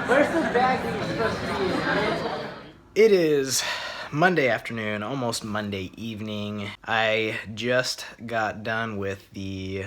Where's the bag that you're supposed to be in? It is Monday afternoon, almost Monday evening. I just got done with the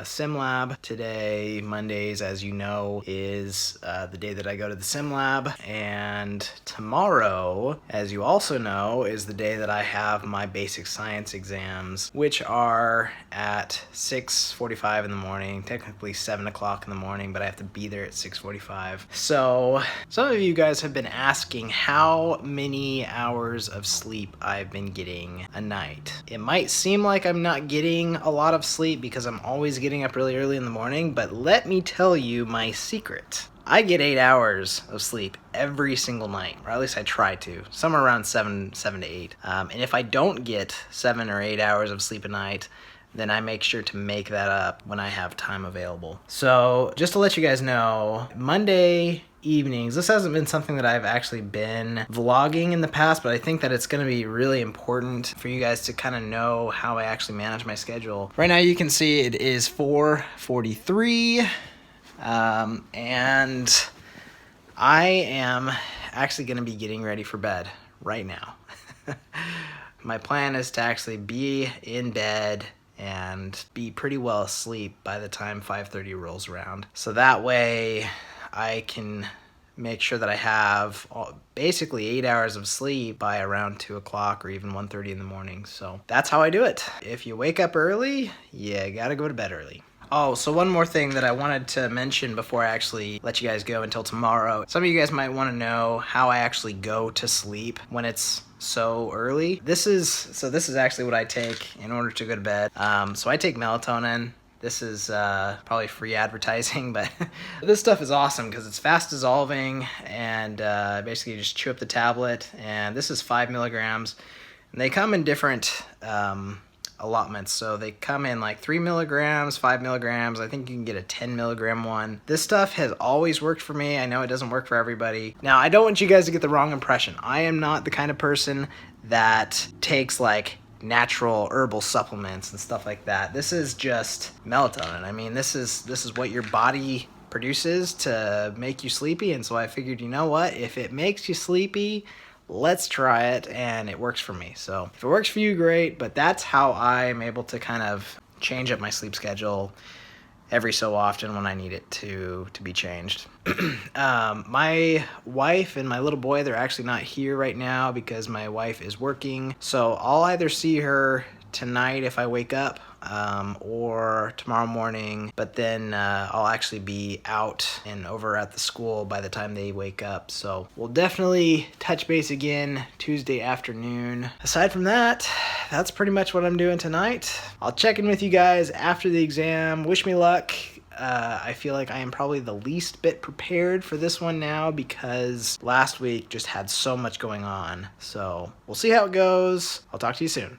sim lab today. Mondays, as you know, is the day that I go to the sim lab, and tomorrow, as you also know, is the day that I have my basic science exams, which are at 6:45 in the morning, technically 7 o'clock in the morning, but I have to be there at 6:45. So some of you guys have been asking how many hours of sleep I've been getting a night. It might seem like I'm not getting a lot of sleep because I'm always getting up really early in the morning, but let me tell you my secret. I get 8 hours of sleep every single night, or at least I try to, somewhere around 7 to 8. And if I don't get 7 or 8 hours of sleep a night, then I make sure to make that up when I have time available. So just to let you guys know, Monday evenings, this hasn't been something that I've actually been vlogging in the past, but I think that it's going to be really important for you guys to kind of know how I actually manage my schedule. Right now you can see it is 4:43, and I am actually going to be getting ready for bed right now. My plan is to actually be in bed and be pretty well asleep by the time 5:30 rolls around. So that way I can make sure that I have basically 8 hours of sleep by around 2 o'clock or even 1:30 in the morning. So that's how I do it. If you wake up early, you gotta go to bed early. Oh, so one more thing that I wanted to mention before I actually let you guys go until tomorrow. Some of you guys might want to know how I actually go to sleep when it's so early. This is actually what I take in order to go to bed. So I take melatonin. This is probably free advertising, but this stuff is awesome because it's fast dissolving, and basically you just chew up the tablet, and this is 5 milligrams. And they come in different allotments. So they come in like 3 milligrams, 5 milligrams. I think you can get a 10 milligram one. This stuff has always worked for me. I know it doesn't work for everybody. Now, I don't want you guys to get the wrong impression. I am not the kind of person that takes like natural herbal supplements and stuff like that. This is just melatonin. I mean, this is what your body produces to make you sleepy, and so I figured, you know what? If it makes you sleepy, let's try it, and it works for me. So if it works for you, great, but that's how I'm able to kind of change up my sleep schedule every so often when I need it to be changed. My wife and my little boy, they're actually not here right now because my wife is working. So I'll either see her tonight if I wake up, or tomorrow morning, but then I'll actually be out and over at the school by the time they wake up. So we'll definitely touch base again Tuesday afternoon. Aside from that, that's pretty much what I'm doing tonight. I'll check in with you guys after the exam. Wish me luck. I feel like I am probably the least bit prepared for this one now because last week just had so much going on. So we'll see how it goes. I'll talk to you soon.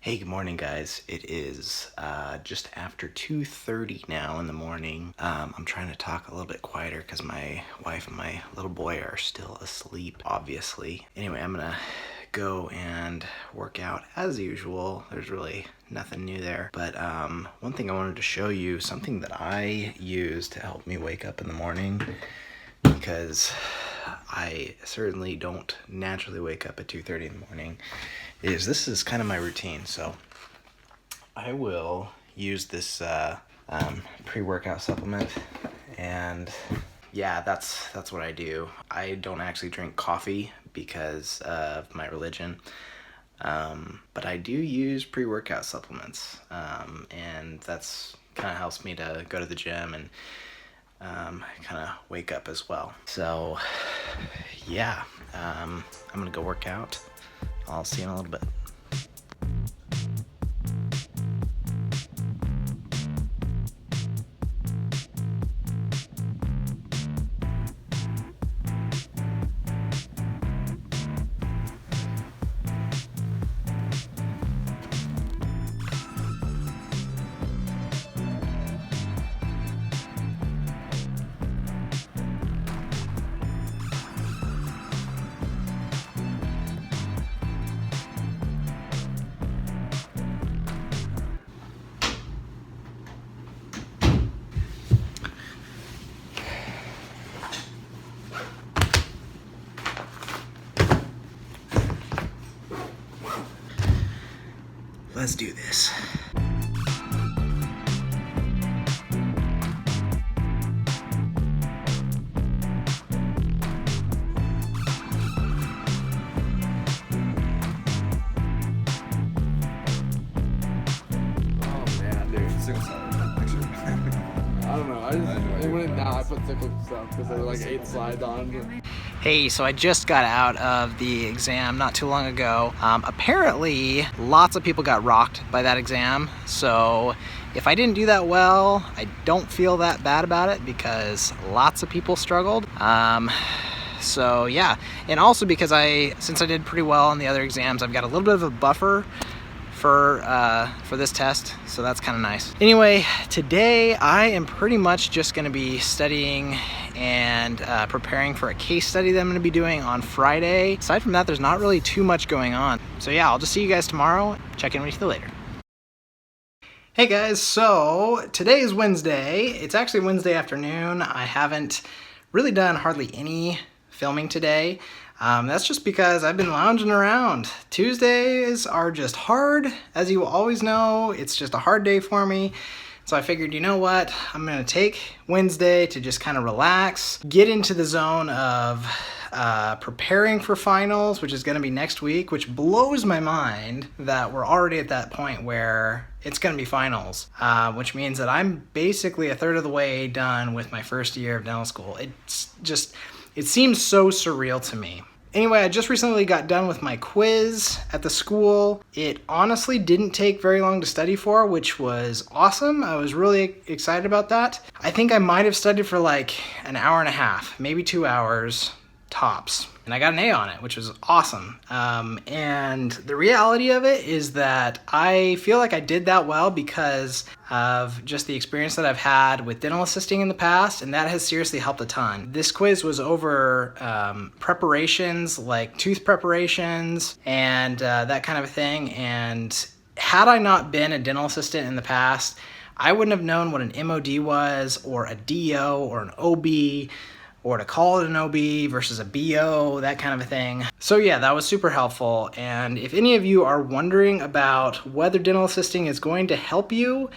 Hey, good morning, guys. It is just after 2:30 now in the morning. I'm trying to talk a little bit quieter because my wife and my little boy are still asleep, obviously. Anyway, I'm gonna go and work out as usual. There's really nothing new there. But one thing I wanted to show you, something that I use to help me wake up in the morning, because I certainly don't naturally wake up at 2:30 in the morning, this is kind of my routine. So I will use this pre-workout supplement, and yeah, that's what I do. I don't actually drink coffee because of my religion, but I do use pre-workout supplements, and that's kind of helps me to go to the gym and kind of wake up as well. So yeah, I'm gonna go work out. I'll see you in a little bit. let's do this. I don't know. I went down. I put sickle stuff because there were like 8 slides on. Hey, so I just got out of the exam not too long ago. Apparently, lots of people got rocked by that exam. So if I didn't do that well, I don't feel that bad about it because lots of people struggled. So yeah, and also because since I did pretty well on the other exams, I've got a little bit of a buffer for this test, so that's kind of nice. Anyway, today I am pretty much just going to be studying and preparing for a case study that I'm going to be doing on Friday. Aside from that, there's not really too much going on. So yeah, I'll just see you guys tomorrow. Check in with you later. Hey guys, so today is Wednesday. It's actually Wednesday afternoon. I haven't really done hardly any filming today. That's just because I've been lounging around. Tuesdays are just hard, as you always know. It's just a hard day for me. So I figured, you know what? I'm gonna take Wednesday to just kind of relax, get into the zone of preparing for finals, which is gonna be next week, which blows my mind that we're already at that point where it's gonna be finals, which means that I'm basically a third of the way done with my first year of dental school. It seems so surreal to me. Anyway, I just recently got done with my quiz at the school. It honestly didn't take very long to study for, which was awesome. I was really excited about that. I think I might have studied for like an hour and a half, maybe 2 hours tops. And I got an A on it, which was awesome. And the reality of it is that I feel like I did that well because of just the experience that I've had with dental assisting in the past, and that has seriously helped a ton. This quiz was over preparations, like tooth preparations and that kind of a thing. And had I not been a dental assistant in the past, I wouldn't have known what an MOD was, or a DO, or an OB, or to call it an OB versus a BO, that kind of a thing. So yeah, that was super helpful. And if any of you are wondering about whether dental assisting is going to help you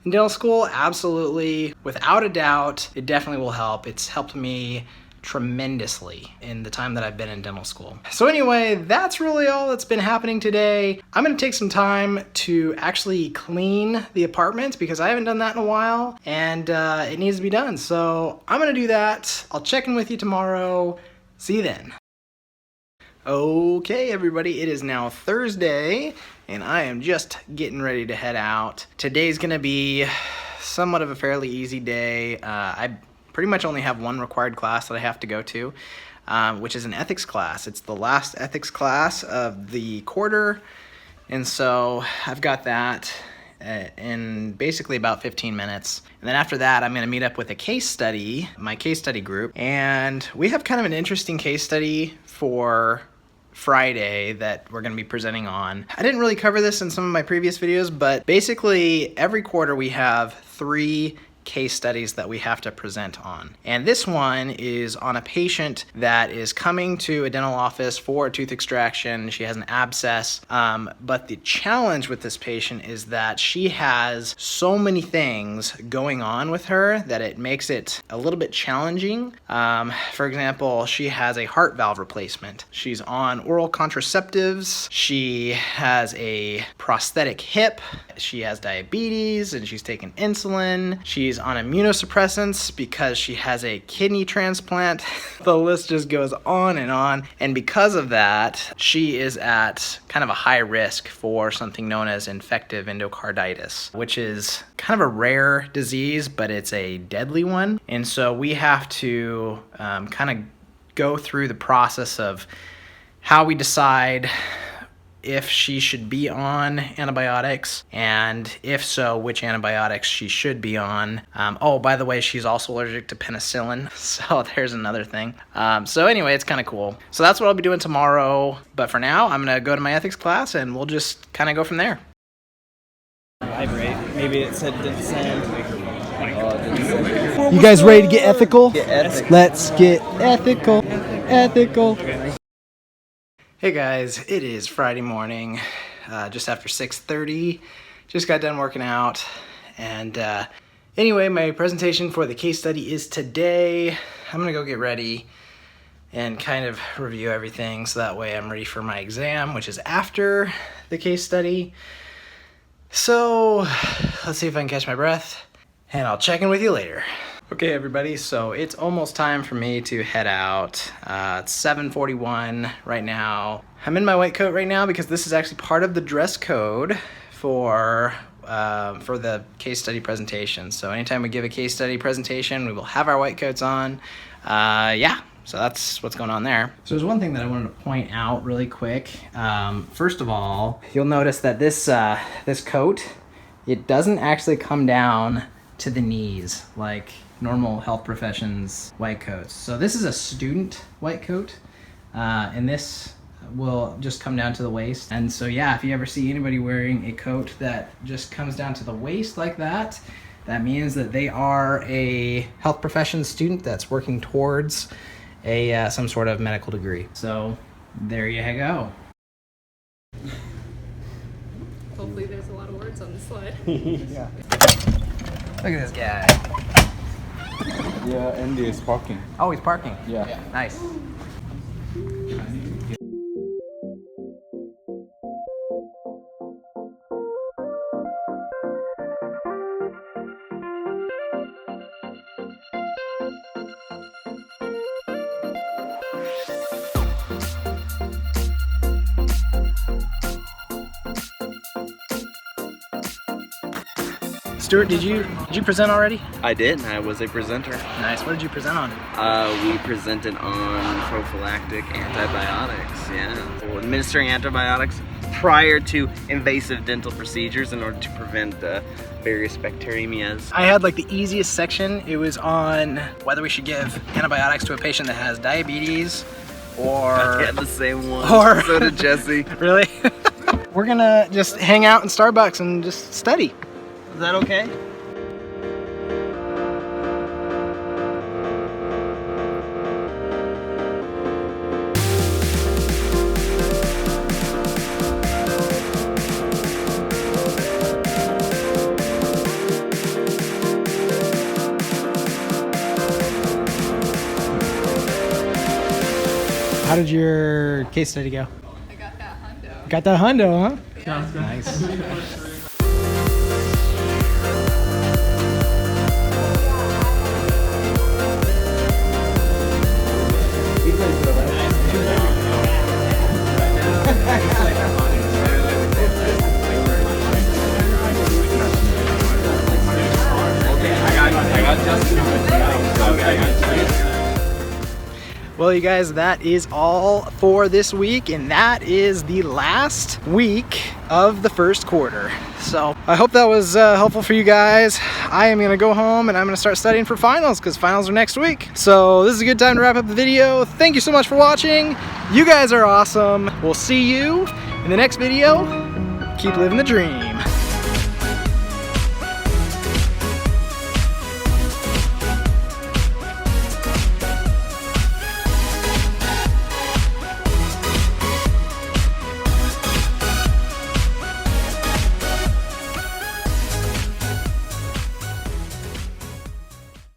in dental school, absolutely, without a doubt, it definitely will help. It's helped me tremendously in the time that I've been in dental school. So anyway, that's really all that's been happening today. I'm gonna take some time to actually clean the apartment because I haven't done that in a while, and it needs to be done. So I'm gonna do that. I'll check in with you tomorrow. See you then. Okay, everybody, it is now Thursday, and I am just getting ready to head out. Today's gonna be somewhat of a fairly easy day. I pretty much only have one required class that I have to go to, which is an ethics class. It's the last ethics class of the quarter, and so I've got that in basically about 15 minutes. And then after that, I'm gonna meet up with a case study, my case study group, and we have kind of an interesting case study for Friday that we're going to be presenting on. I didn't really cover this in some of my previous videos, but basically every quarter we have 3 case studies that we have to present on. And this one is on a patient that is coming to a dental office for a tooth extraction. She has an abscess, but the challenge with this patient is that she has so many things going on with her that it makes it a little bit challenging. For example, she has a heart valve replacement. She's on oral contraceptives. She has a prosthetic hip. She has diabetes and she's taking insulin. She's on immunosuppressants because she has a kidney transplant. The list just goes on. And because of that, she is at kind of a high risk for something known as infective endocarditis, which is kind of a rare disease, but it's a deadly one. And so we have to kind of go through the process of how we decide if she should be on antibiotics, and if so, which antibiotics she should be on. Oh, by the way, she's also allergic to penicillin, so there's another thing. So anyway, it's kind of cool. So that's what I'll be doing tomorrow, but for now, I'm gonna go to my ethics class and we'll just kind of go from there. Vibrate. Maybe it said didn't send. You guys ready to get ethical? Let's get ethical. Ethical. Hey guys, it is Friday morning. just after 6:30. Just got done working out. And anyway, my presentation for the case study is today. I'm gonna go get ready and kind of review everything so that way I'm ready for my exam, which is after the case study. So let's see if I can catch my breath, and I'll check in with you later. Okay, everybody, so it's almost time for me to head out. It's 7:41 right now. I'm in my white coat right now because this is actually part of the dress code for the case study presentation. So anytime we give a case study presentation, we will have our white coats on. Yeah, so that's what's going on there. So there's one thing that I wanted to point out really quick. First of all, you'll notice that this coat, it doesn't actually come down to the knees like normal health professions white coats. So this is a student white coat, and this will just come down to the waist. And so yeah, if you ever see anybody wearing a coat that just comes down to the waist like that, that means that they are a health professions student that's working towards a some sort of medical degree. So there you go. Hopefully there's a lot of words on this slide. Yeah. Look at this guy. Yeah, Andy is parking. Oh, he's parking. Yeah. Nice. Stuart, did you present already? I did. I was a presenter. Nice. What did you present on? We presented on prophylactic antibiotics. Yeah, so administering antibiotics prior to invasive dental procedures in order to prevent various bacteremias. I had like the easiest section. It was on whether we should give antibiotics to a patient that has diabetes or... I had the same one. Or... So did Jesse. Really? We're gonna just hang out in Starbucks and just study. Is that okay? How did your case study go? I got that hundo. Got that hundo, huh? Yeah. Nice. Well, you guys, that is all for this week, and that is the last week of the first quarter. So I hope that was helpful for you guys. I am gonna go home and I'm gonna start studying for finals because finals are next week. So this is a good time to wrap up the video. Thank you so much for watching. You guys are awesome. We'll see you in the next video. Keep living the dream.